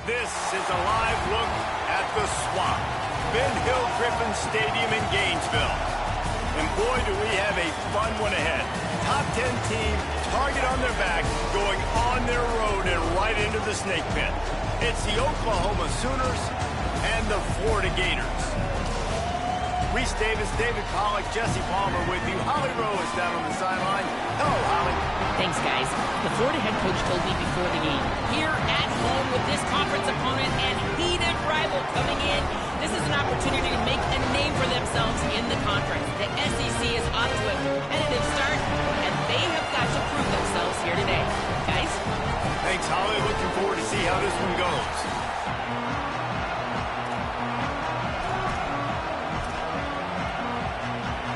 This is a live look at the Swamp, Ben Hill Griffin Stadium in Gainesville. And boy, do we have a fun one ahead. Top 10 team, target on their back, going on their road and right into the snake pit. It's the Oklahoma Sooners and the Florida Gators. Reese Davis, David Pollack, Jesse Palmer with you. Holly Rowe is down on the sideline. Hello, Holly. Thanks, guys. The Florida head coach told me before the game, here at home with this conference opponent and heated rival coming in, this is an opportunity to make a name for themselves in the conference. The SEC is off to a competitive start, and they have got to prove themselves here today. Guys? Thanks, Holly. Looking forward to see how this one goes.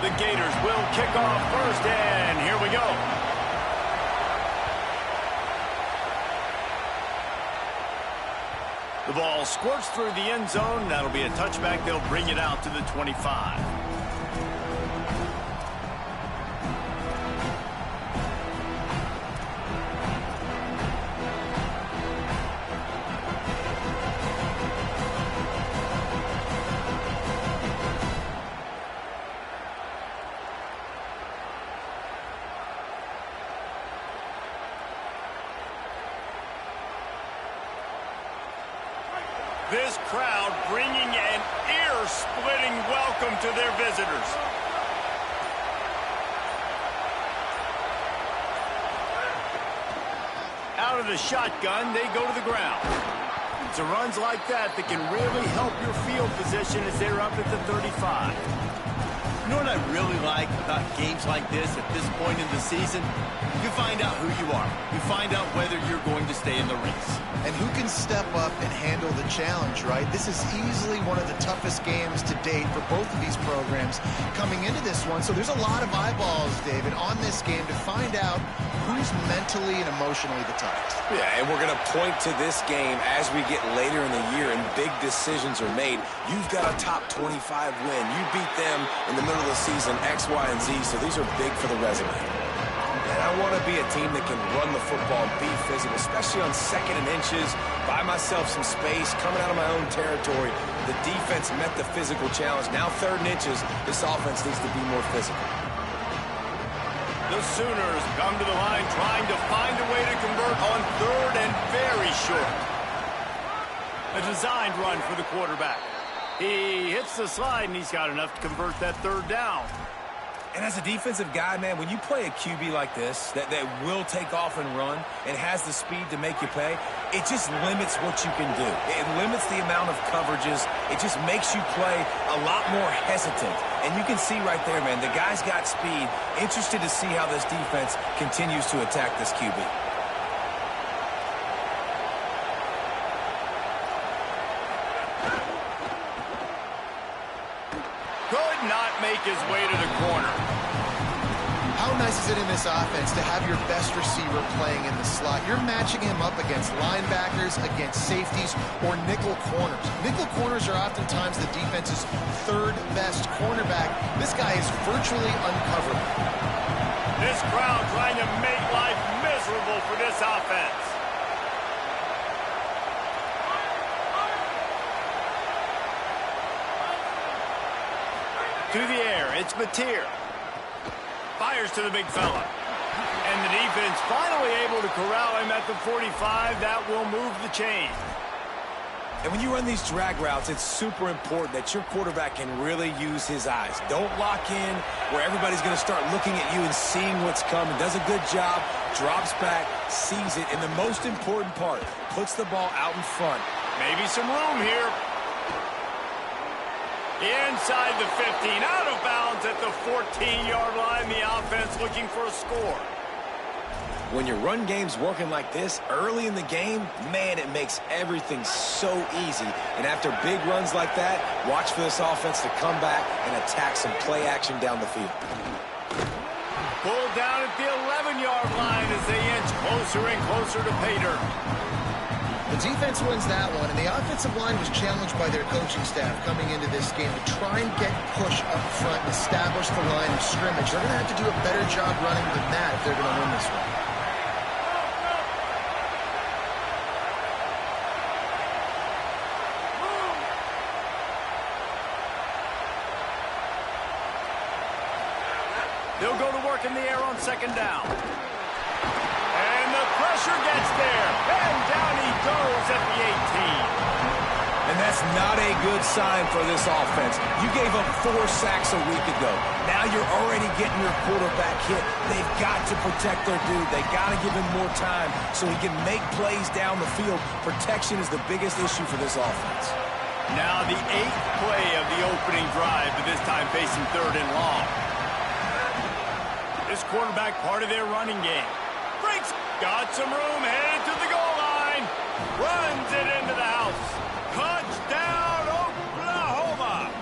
The Gators will kick off first, and here we go. The ball squirts through the end zone. That'll be a touchback. They'll bring it out to the 25. This crowd bringing an ear-splitting welcome to their visitors. Out of the shotgun, they go to the ground. It's a runs like that that can really help your field position as they're up at the 35. You know what I really like about games like this at this point in the season? You find out who you are. You find out whether you're going to stay in the race. And who can step up and handle the challenge, right? This is easily one of the toughest games to date for both of these programs coming into this one. So there's a lot of eyeballs, David, on this game to find out who's mentally and emotionally the toughest. Yeah, and we're going to point to this game as we get later in the year and big decisions are made. You've got a top 25 win. You beat them in the middle of the season, X, Y, and Z, so these are big for the resume. And I want to be a team that can run the football, be physical, especially on second and inches, buy myself some space, coming out of my own territory. The defense met the physical challenge. Now third and inches, this offense needs to be more physical. The Sooners come to the line trying to find a way to convert on third and very short. A designed run for the quarterback. He hits the slide, and he's got enough to convert that third down. And as a defensive guy, man, when you play a QB like this that will take off and run and has the speed to make you pay, it just limits what you can do. It limits the amount of coverages. It just makes you play a lot more hesitant. And you can see right there, man, the guy's got speed. Interested to see how this defense continues to attack this QB. Could not make his way to the corner. How nice is it in this offense to have your best receiver playing in the slot? You're matching him up against linebackers, against safeties, or nickel corners. Nickel corners are oftentimes the defense's third best cornerback. This guy is virtually uncoverable. This crowd trying to make life miserable for this offense. To the air, it's Mateer. Fires to the big fella. And the defense finally able to corral him at the 45. That will move the chain. And when you run these drag routes, it's super important that your quarterback can really use his eyes. Don't lock in where everybody's going to start looking at you and seeing what's coming. Does a good job, drops back, sees it, and the most important part, puts the ball out in front. Maybe some room here. Inside the 15, out of bounds at the 14-yard line. The offense looking for a score. When your run game's working like this early in the game, man, it makes everything so easy. And after big runs like that, watch for this offense to come back and attack some play action down the field. Pulled down at the 11-yard line as they inch closer and closer to pay dirt. The defense wins that one, and the offensive line was challenged by their coaching staff coming into this game to try and get push up front and establish the line of scrimmage. They're going to have to do a better job running than that if they're going to win this one. They'll go to work in the air on second down. And the pressure gets there. And down he goes at the 18. And that's not a good sign for this offense. You gave up 4 sacks a week ago. Now you're already getting your quarterback hit. They've got to protect their dude. They've got to give him more time so he can make plays down the field. Protection is the biggest issue for this offense. Now the 8th play of the opening drive, but this time facing 3rd and long. This quarterback part of their running game. Breaks, got some room, headed to the goal line. Runs it into the house. Touchdown, Oklahoma!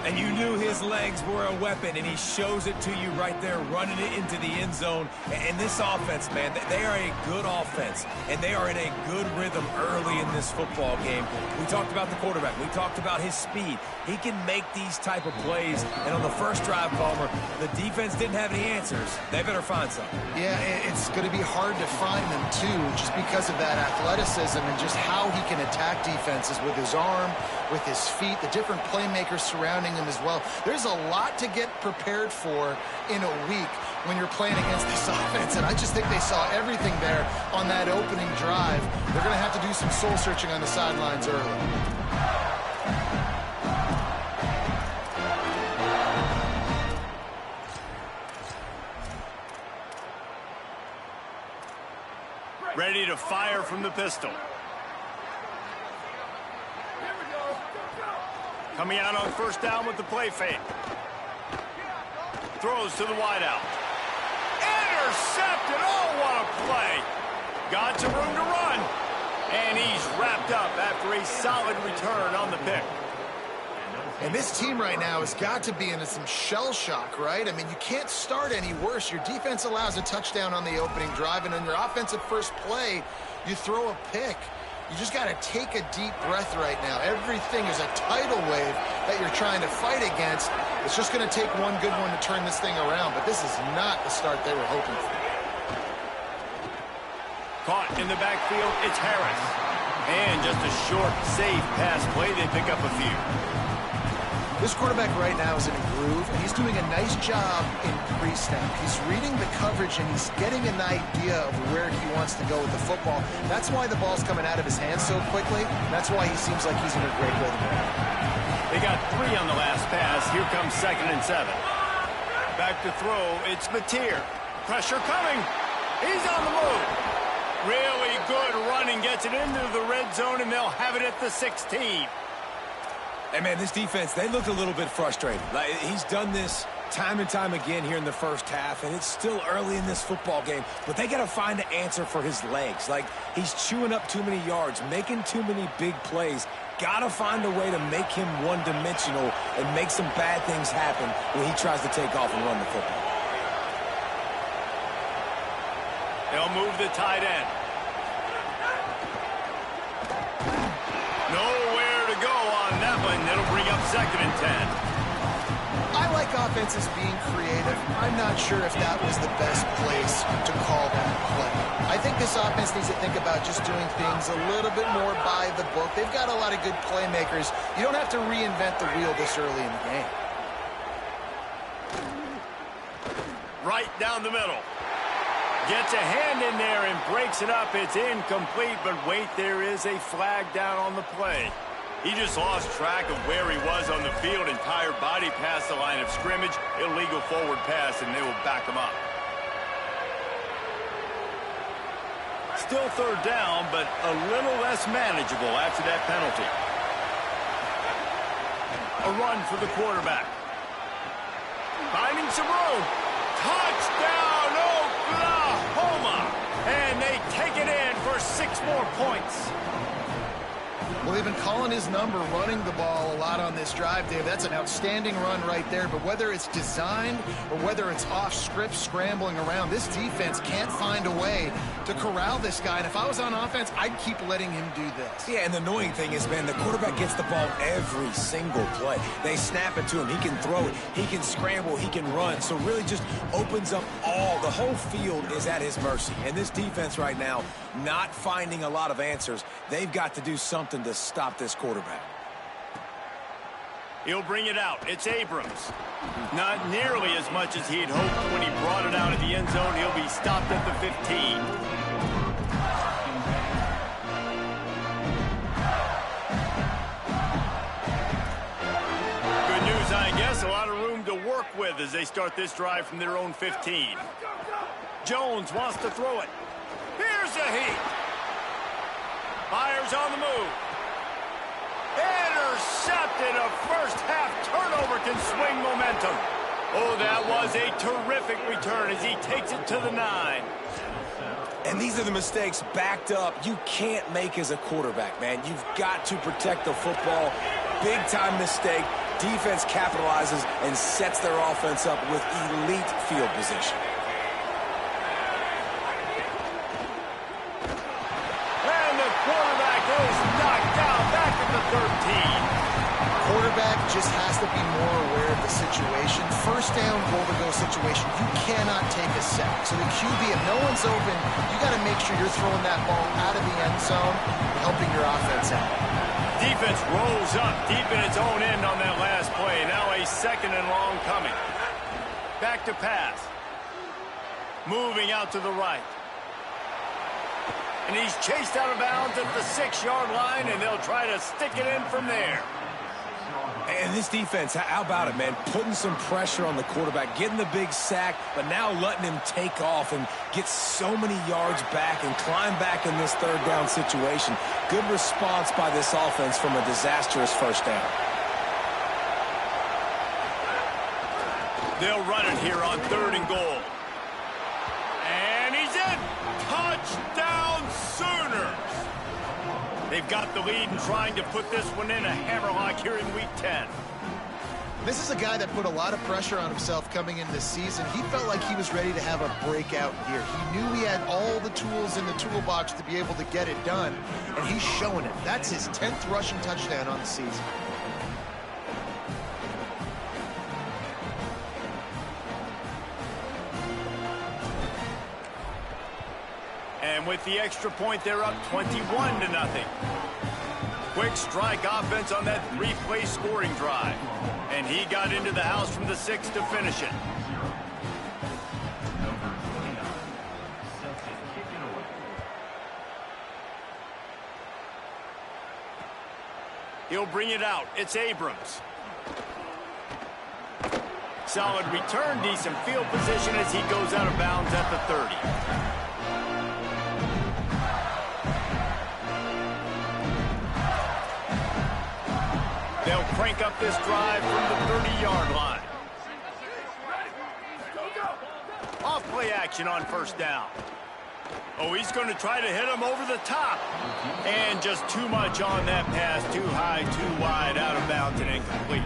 And you knew his legs were a weapon, and he shows it to you right there, running it into the end zone. And this offense, man, they are a good offense, and they are in a good rhythm early in this football game. We talked about the quarterback. We talked about his speed. He can make these type of plays. And on the first drive, Palmer, the defense didn't have any answers. They better find something. Yeah, it's going to be hard to find them, too, just because of that athleticism and just how he can attack defenses with his arm, with his feet, the different playmakers surrounding him as well. There's a lot to get prepared for in a week when you're playing against this offense, and I just think they saw everything there on that opening drive. They're going to have to do some soul-searching on the sidelines early. Ready to fire from the pistol. Coming out on first down with the play fake. Throws to the wideout. Intercepted. Oh, what a play. Got some room to run. And he's wrapped up after a solid return on the pick. And this team right now has got to be into some shell shock, right? I mean, you can't start any worse. Your defense allows a touchdown on the opening drive, and on your offensive first play, you throw a pick. You just got to take a deep breath right now. Everything is a tidal wave that you're trying to fight against. It's just going to take one good one to turn this thing around, but this is not the start they were hoping for. Caught in the backfield, it's Harris. And just a short, safe pass play, they pick up a few. This quarterback right now is in a groove, and he's doing a nice job in pre-snap. He's reading the coverage, and he's getting an idea of where he wants to go with the football. That's why the ball's coming out of his hands so quickly. That's why he seems like he's in a great rhythm. They got 3 on the last pass. Here comes 2nd and 7. Back to throw, it's Mateer. Pressure coming. He's on the move. Really good running, gets it into the red zone, and they'll have it at the 16. Hey, man, this defense, they look a little bit frustrated. Like, he's done this time and time again here in the first half, and it's still early in this football game, but they got to find an answer for his legs. Like, he's chewing up too many yards, making too many big plays. Got to find a way to make him one-dimensional and make some bad things happen when he tries to take off and run the football. They'll move the tight end. Nowhere to go on that one. It'll bring up 2nd and 10. I like offenses being creative. I'm not sure if that was the best place to call that play. I think this offense needs to think about just doing things a little bit more by the book. They've got a lot of good playmakers. You don't have to reinvent the wheel this early in the game. Right down the middle. Gets a hand in there and breaks it up. It's incomplete, but wait, there is a flag down on the play. He just lost track of where he was on the field. Entire body past the line of scrimmage. Illegal forward pass, and they will back him up. Still 3rd down, but a little less manageable after that penalty. A run for the quarterback. Finding some room. Touchdown, Oklahoma! And they take it in for 6 more points. Well, they've been calling his number, running the ball a lot on this drive, Dave. That's an outstanding run right there. But whether it's designed or whether it's off script, scrambling around, this defense can't find a way to corral this guy. And if I was on offense, I'd keep letting him do this. Yeah, and the annoying thing is, man, the quarterback gets the ball every single play. They snap it to him. He can throw it. He can scramble. He can run. So really just opens up the whole field is at his mercy. And this defense right now, not finding a lot of answers. They've got to do something to stop this quarterback. He'll bring it out. It's Abrams. Not nearly as much as he'd hoped when he brought it out of the end zone. He'll be stopped at the 15. Good news, I guess. A lot of room to work with as they start this drive from their own 15. Jones wants to throw it. Here's the heat. Fires on the move. Intercepted. A first-half turnover can swing momentum. Oh, that was a terrific return as he takes it to the 9. And these are the mistakes backed up you can't make as a quarterback, man. You've got to protect the football. Big-time mistake. Defense capitalizes and sets their offense up with elite field position. And the quarterback is knocked down back at the 13. Quarterback just has to be more aware of the situation. First down, goal-to-go situation. You cannot take a sack. So the QB, if no one's open, you got to make sure you're throwing that ball out of the end zone, helping your offense out. Defense rolls up deep in its own end on that last play. Now a 2nd and long coming. Back to pass. Moving out to the right. And he's chased out of bounds at the 6-yard line, and they'll try to stick it in from there. And this defense, how about it, man? Putting some pressure on the quarterback, getting the big sack, but now letting him take off and get so many yards back and climb back in this 3rd down situation. Good response by this offense from a disastrous first down. They'll run it here on 3rd and goal. And he's in. Touchdown Sooners. They've got the lead and trying to put this one in a hammerlock here in Week 10. This is a guy that put a lot of pressure on himself coming into this season. He felt like he was ready to have a breakout year. He knew he had all the tools in the toolbox to be able to get it done, and he's showing it. That's his 10th rushing touchdown on the season. And with the extra point, they're up 21-0. Quick strike offense on that 3-play scoring drive. And he got into the house from the 6 to finish it. He'll bring it out. It's Abrams. Solid return, decent field position as he goes out of bounds at the 30. They'll crank up this drive from the 30-yard line. Off-play action on 1st down. Oh, he's going to try to hit him over the top. And just too much on that pass. Too high, too wide, out of bounds, and incomplete.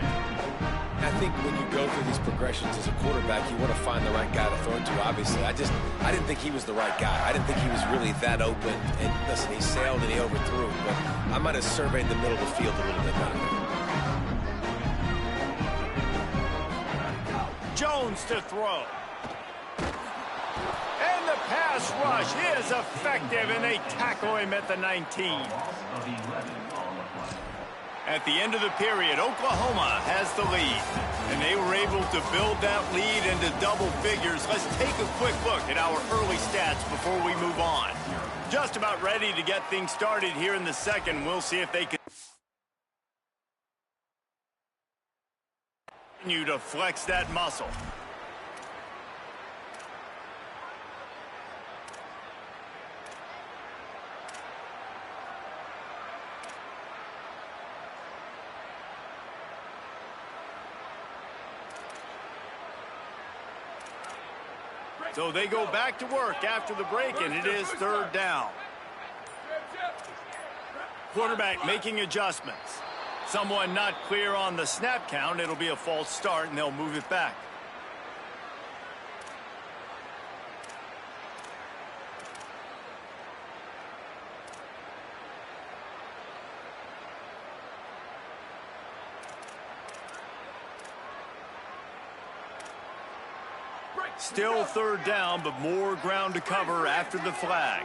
I think when you go through these progressions as a quarterback, you want to find the right guy to throw it to, obviously. I didn't think he was the right guy. I didn't think he was really that open. And listen, he sailed and he overthrew. But I might have surveyed the middle of the field a little bit better. Jones to throw. And the pass rush is effective, and they tackle him at the 19. At the end of the period, Oklahoma has the lead, and they were able to build that lead into double figures. Let's take a quick look at our early stats before we move on. Just about ready to get things started here in the 2nd. We'll see if they can continue to flex that muscle. So they go back to work after the break, and it is 3rd down. Quarterback making adjustments. Someone not clear on the snap count. It'll be a false start, and they'll move it back. Still 3rd down, but more ground to cover after the flag.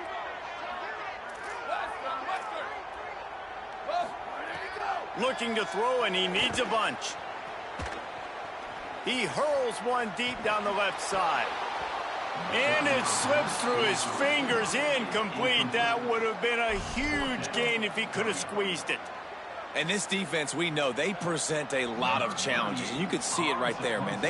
Looking to throw, and he needs a bunch. He hurls one deep down the left side. And it slips through his fingers, incomplete. That would have been a huge gain if he could have squeezed it. And this defense, we know, they present a lot of challenges. And you could see it right there, man.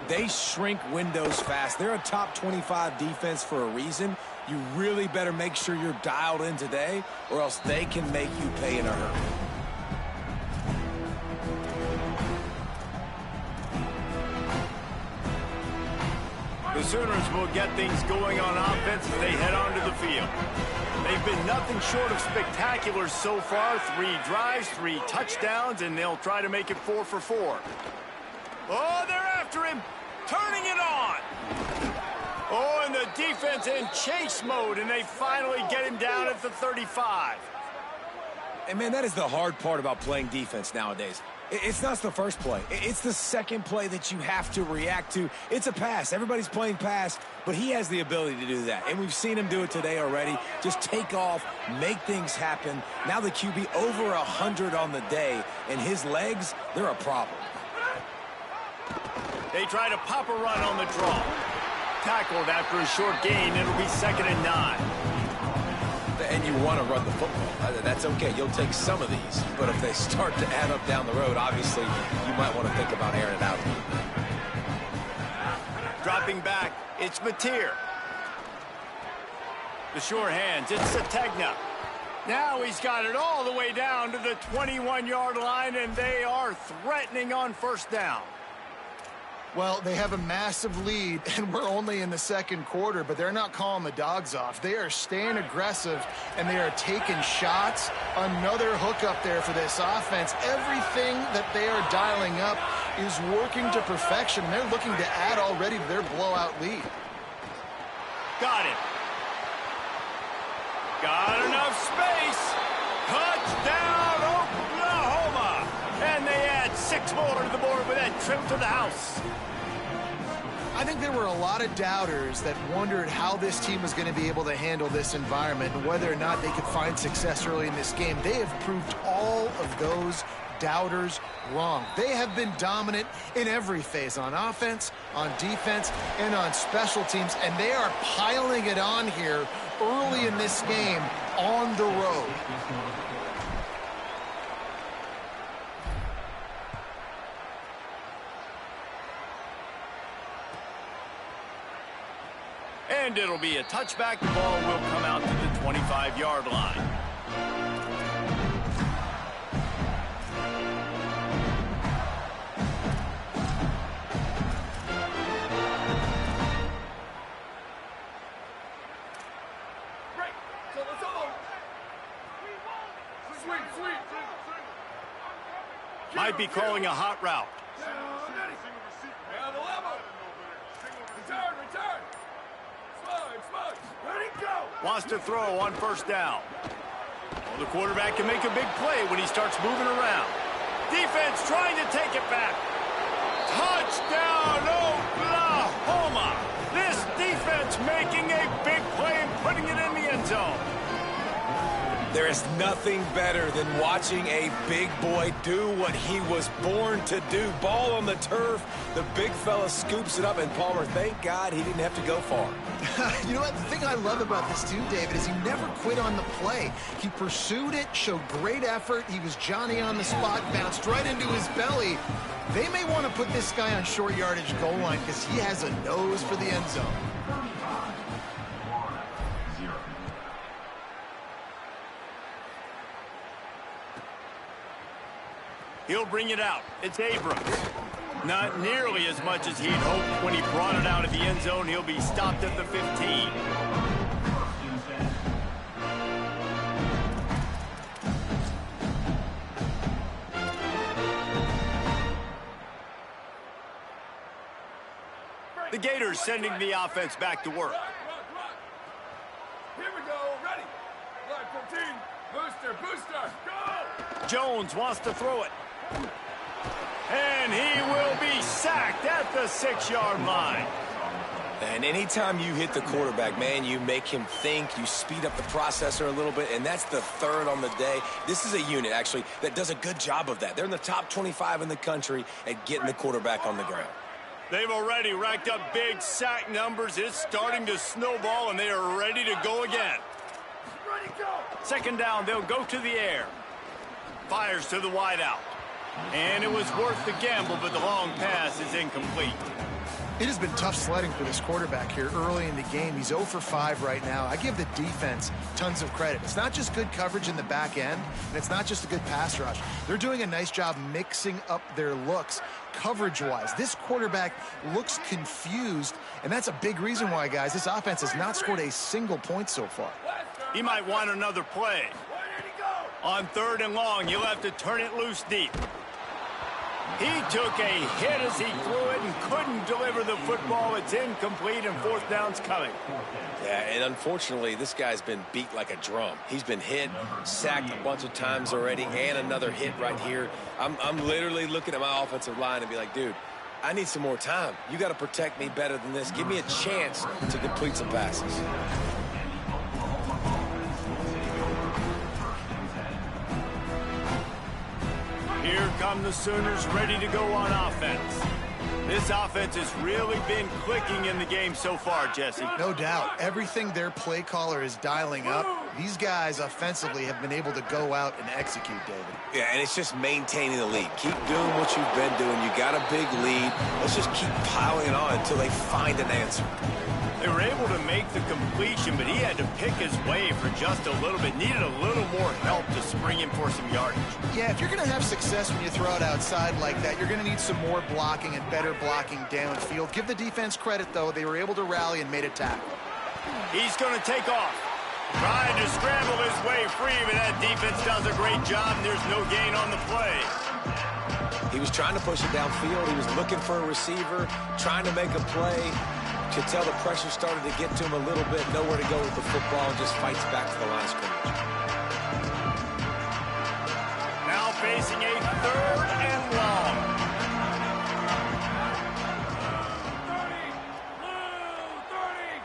They shrink windows fast. They're a top 25 defense for a reason. You really better make sure you're dialed in today, or else they can make you pay in a hurry. The Sooners will get things going on offense as they head onto the field. They've been nothing short of spectacular so far. 3 drives, 3 touchdowns, and they'll try to make it 4 for 4. Oh, they're after him, turning it on. Oh, and the defense in chase mode, and they finally get him down at the 35. And, man, that is the hard part about playing defense nowadays. It's not the first play. It's the second play that you have to react to. It's a pass. Everybody's playing pass, but he has the ability to do that. And we've seen him do it today already. Just take off, make things happen. Now the QB over 100 on the day, and his legs, they're a problem. They try to pop a run on the draw. Tackled after a short gain. It'll be 2nd and 9. And you want to run the football. That's okay. You'll take some of these. But if they start to add up down the road, obviously, you might want to think about airing it out. Dropping back, it's Mateer. The sure hands, it's Sategna. Now he's got it all the way down to the 21-yard line, and they are threatening on 1st down. Well, they have a massive lead, and we're only in the 2nd quarter, but they're not calling the dogs off. They are staying aggressive, and they are taking shots. Another hook up there for this offense. Everything that they are dialing up is working to perfection. They're looking to add already to their blowout lead. Got it. Got enough space. Touchdown, Oklahoma. And they add 6 more to the board with that trip to the house. I think there were a lot of doubters that wondered how this team was going to be able to handle this environment and whether or not they could find success early in this game. They have proved all of those doubters wrong. They have been dominant in every phase, on offense, on defense, and on special teams, and they are piling it on here early in this game on the road. And it'll be a touchback. The ball will come out to the 25-yard line. Might be calling a hot route. Wants to throw on 1st down. Well, the quarterback can make a big play when he starts moving around. Defense trying to take it back. Touchdown, Oklahoma! This defense making a big play and putting it in the end zone. There is nothing better than watching a big boy do what he was born to do. Ball on the turf, the big fella scoops it up, and Palmer, thank God he didn't have to go far. You know what? The thing I love about this too, David, is he never quit on the play. He pursued it, showed great effort. He was Johnny on the spot, bounced right into his belly. They may want to put this guy on short yardage goal line because he has a nose for the end zone. He'll bring it out. It's Abrams. Not nearly as much as he'd hoped when he brought it out of the end zone. He'll be stopped at the 15. The Gators sending the offense back to work. Here we go. Ready. Line 14. Booster. Go. Jones wants to throw it. And he will be sacked at the 6-yard line. And anytime you hit the quarterback, man, you make him think, you speed up the processor a little bit, and that's the 3rd on the day. This is a unit, actually, that does a good job of that. They're in the top 25 in the country at getting the quarterback on the ground. They've already racked up big sack numbers. It's starting to snowball, and they are ready to go again. Ready, go! Second down, they'll go to the air. Fires to the wideout. And it was worth the gamble, but the long pass is incomplete. It has been tough sledding for this quarterback here early in the game. He's 0 for 5 right now. I give the defense tons of credit. It's not just good coverage in the back end, and it's not just a good pass rush. They're doing a nice job mixing up their looks coverage-wise. This quarterback looks confused, and that's a big reason why, guys, this offense has not scored a single point so far. He might want another play. On 3rd and long, you'll have to turn it loose deep. He took a hit as he threw it and couldn't deliver the football. It's incomplete, and 4th down's coming. Yeah, and unfortunately, this guy's been beat like a drum. He's been hit, sacked a bunch of times already, and another hit right here. I'm literally looking at my offensive line and be like, dude, I need some more time. You got to protect me better than this. Give me a chance to complete some passes. Here come the Sooners ready to go on offense. This offense has really been clicking in the game so far, Jesse. No doubt. Everything their play caller is dialing up, these guys offensively have been able to go out and execute, David. Yeah, and it's just maintaining the lead. Keep doing what you've been doing. You got a big lead. Let's just keep piling it on until they find an answer. They were able to make the completion, but he had to pick his way for just a little bit. Needed a little more help to spring him for some yardage. Yeah, if you're going to have success when you throw it outside like that, you're going to need some more blocking and better blocking downfield. Give the defense credit, though. They were able to rally and made a tackle. He's going to take off. Trying to scramble his way free, but that defense does a great job, and there's no gain on the play. He was trying to push it downfield. He was looking for a receiver, trying to make a play. Could tell the pressure started to get to him a little bit. Nowhere to go with the football, and just fights back to the line of scrimmage. Now facing a 3rd and long. 30.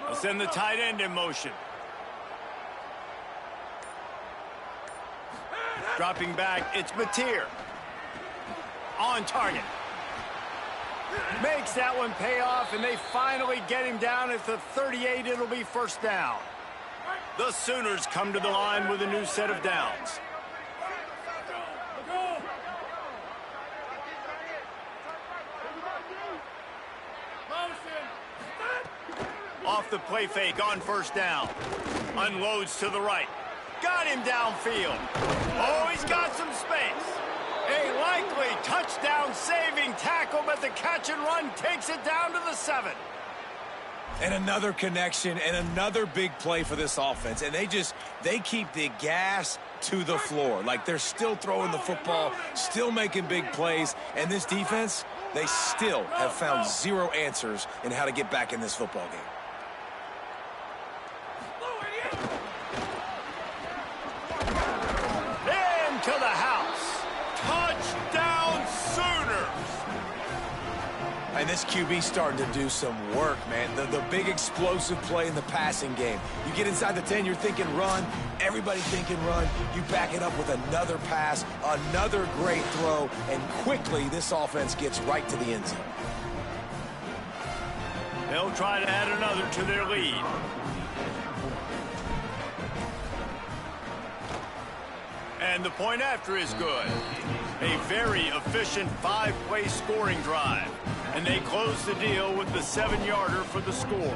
They'll send the tight end in motion. Dropping back, it's Mateer. On target. Makes that one pay off, and they finally get him down at the 38. It'll be 1st down. The Sooners come to the line with a new set of downs. Off the play fake on 1st down. Unloads to the right. Got him downfield. Oh, he's got some space. A likely touchdown-saving tackle, but the catch and run takes it down to the 7. And another connection and another big play for this offense. And they keep the gas to the floor. Like they're still throwing the football, still making big plays. And this defense, they still have found zero answers in how to get back in this football game. Into the house. Touchdown Sooners! And this QB starting to do some work, man. The big explosive play in the passing game. You get inside the 10, you're thinking run. Everybody thinking run. You back it up with another pass, another great throw, and quickly this offense gets right to the end zone. They'll try to add another to their lead. And the point after is good. A very efficient 5-play scoring drive. And they close the deal with the 7-yarder for the score.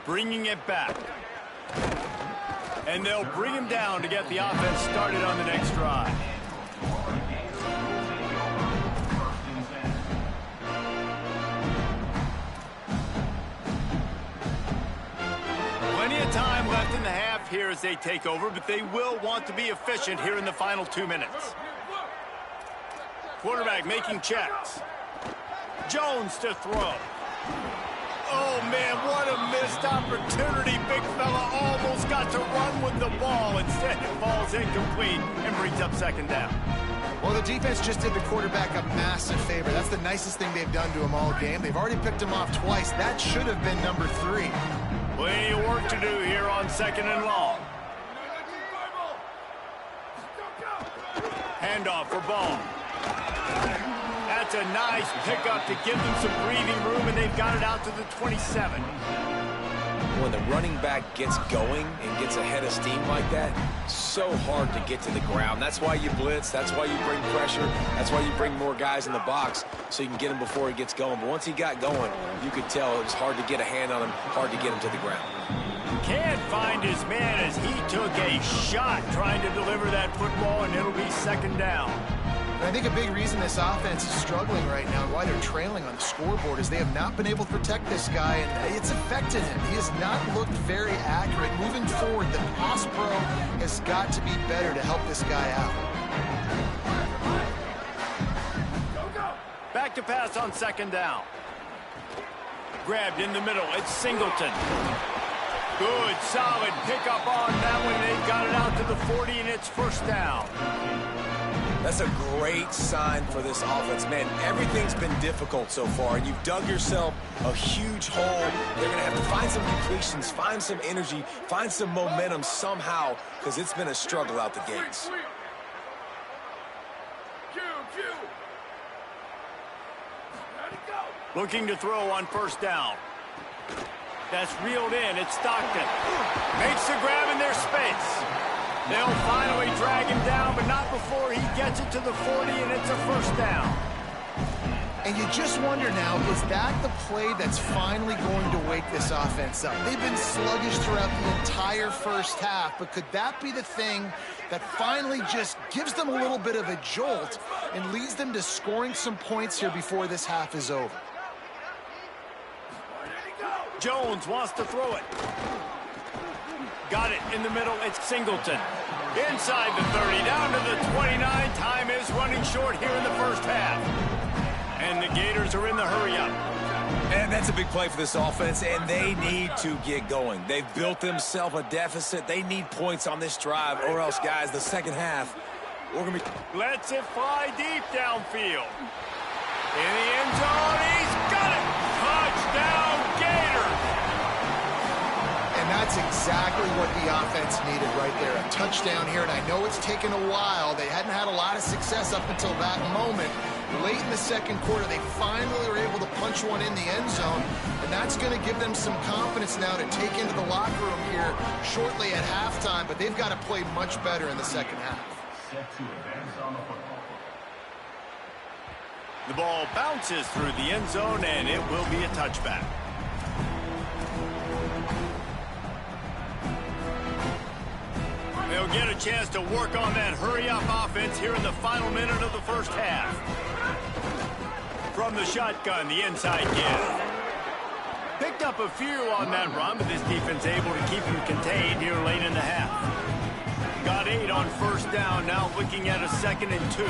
Bringing it back. And they'll bring him down to get the offense started on the next drive. Plenty of time left in the half here as they take over, but they will want to be efficient here in the final 2 minutes. Quarterback making checks. Jones to throw. Oh, man, what a missed opportunity. Big fella almost got to run with the ball. Instead, it falls incomplete and brings up 2nd down. Well, the defense just did the quarterback a massive favor. That's the nicest thing they've done to him all game. They've already picked him off twice. That should have been number 3. Plenty of work to do here on 2nd and long. Handoff for ball. That's a nice pickup to give them some breathing room, and they've got it out to the 27. When the running back gets going and gets ahead of steam like that, so hard to get to the ground. That's why you blitz. That's why you bring pressure. That's why you bring more guys in the box so you can get him before he gets going. But once he got going, you could tell it was hard to get a hand on him, hard to get him to the ground. Can't find his man as he took a shot trying to deliver that football, and it'll be second down. And I think a big reason this offense is struggling right now and why they're trailing on the scoreboard is they have not been able to protect this guy, and it's affected him. He has not looked very accurate. Moving forward, the pass pro has got to be better to help this guy out. Back to pass on second down. Grabbed in the middle. It's Singleton. Good, solid pickup on that one. They've got it out to the 40, and it's first down. That's a great sign for this offense. Man, everything's been difficult so far, and you've dug yourself a huge hole. They're going to have to find some completions, find some energy, find some momentum somehow, because it's been a struggle out the gates. Looking to throw on first down. That's reeled in. It's Stockton. Makes the grab in their space. They'll finally drag him down, but not before he gets it to the 40, and it's a first down. And you just wonder now, is that the play that's finally going to wake this offense up? They've been sluggish throughout the entire first half, but could that be the thing that finally just gives them a little bit of a jolt and leads them to scoring some points here before this half is over? Jones wants to throw it. Got it in the middle. It's Singleton. Inside the 30, down to the 29. Time is running short here in the first half. And the Gators are in the hurry-up. And that's a big play for this offense, and they need to get going. They've built themselves a deficit. They need points on this drive, or else, guys, the second half, we're going to be... Lets it fly deep downfield. In the end zone, he's got it! Touchdown, Gators! And that's exactly what the offense needed right there. A touchdown here, and I know it's taken a while. They hadn't had a lot of success up until that moment. Late in the second quarter, they finally were able to punch one in the end zone, and that's going to give them some confidence now to take into the locker room here shortly at halftime, but they've got to play much better in the second half. The ball bounces through the end zone, and it will be a touchback. They'll get a chance to work on that hurry-up offense here in the final minute of the first half. From the shotgun, the inside give. Picked up a few on that run, but this defense able to keep him contained here late in the half. Got 8 on first down, now looking at a 2nd and 2.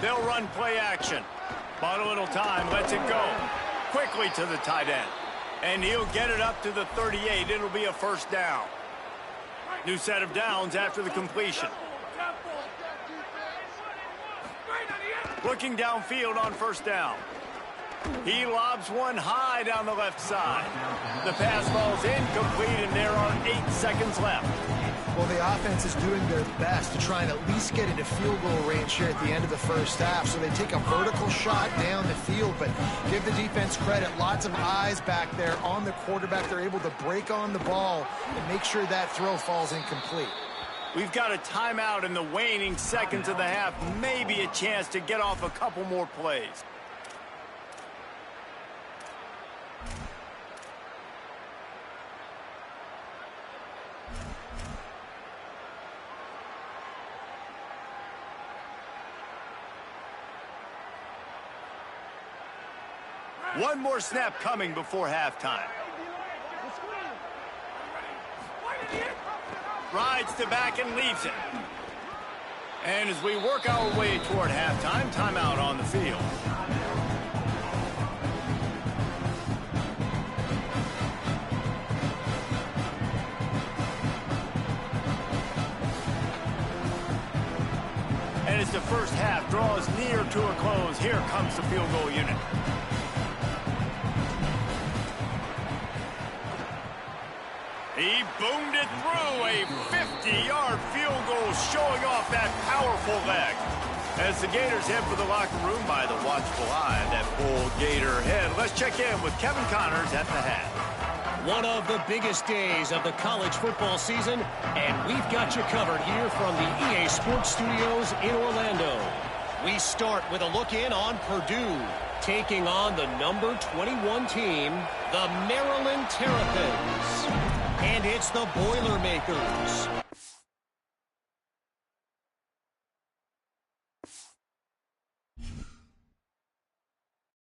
They'll run play action. Bought a little time, lets it go. Quickly to the tight end. And he'll get it up to the 38. It'll be a first down. New set of downs after the completion. Looking downfield on first down. He lobs one high down the left side. The pass ball's incomplete, and there are 8 seconds left. Well, the offense is doing their best to try and at least get into field goal range here at the end of the first half. So they take a vertical shot down the field, but give the defense credit. Lots of eyes back there on the quarterback. They're able to break on the ball and make sure that throw falls incomplete. We've got a timeout in the waning seconds of the half. Maybe a chance to get off a couple more plays. One more snap coming before halftime. Rides to back and leaves it. And as we work our way toward halftime, timeout on the field. And as the first half draws near to a close, here comes the field goal unit. He boomed it through. A 50-yard field goal showing off that powerful leg. As the Gators head for the locker room by the watchful eye of that bull Gator head, let's check in with Kevin Connors at the hat. One of the biggest days of the college football season, and we've got you covered here from the EA Sports Studios in Orlando. We start with a look in on Purdue, taking on the number 21 team, the Maryland Terrapins. And it's the Boilermakers.